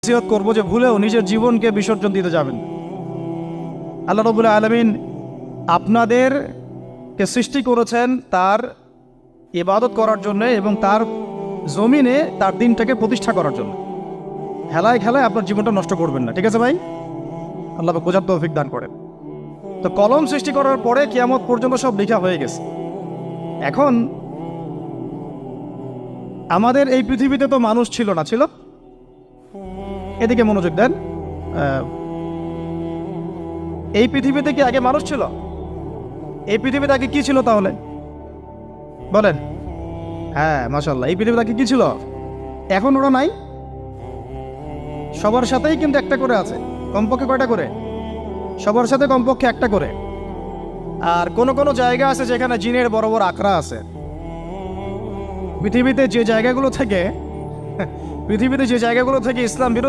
নসিহত করব যে ভুলেও নিজের জীবনকে বিসর্জন দিতে যাবেন। আল্লাহ রাব্বুল আলামিন আপনাদেরকে সৃষ্টি করেছেন তার ইবাদত করার জন্য এবং তার জমিনে তার দিনটাকে প্রতিষ্ঠা করার জন্য। খেলায় খেলায় আপনার জীবনটা নষ্ট করবেন না, ঠিক আছে ভাই? আল্লাহ পাক বোঝার তৌফিক দান করেন। তো কলম সৃষ্টি করার পরে কিয়ামত পর্যন্ত সব লেখা হয়ে গেছে। এখন আমাদের এই পৃথিবীতে তো মানুষ ছিল না, ছিল? এদিকে মনোযোগ দেন। এই পৃথিবীতে কি আগে মানুষ ছিল? এই পৃথিবীতে আগে কি ছিল তাহলে বলেন? হ্যাঁ, মাশাআল্লাহ। এই পৃথিবীতে আগে কি ছিল? এখন ওরা নাই? সবার সাথেই কিন্তু একটা করে আছে। কমপক্ষে কয়টা করে? সবার সাথে কমপক্ষে একটা করে। আর কোন কোন জায়গা আছে যেখানে জিনের বড় বড় আখড়া আছে। পৃথিবীতে যে জায়গাগুলো থেকে ইসলাম বিরোধী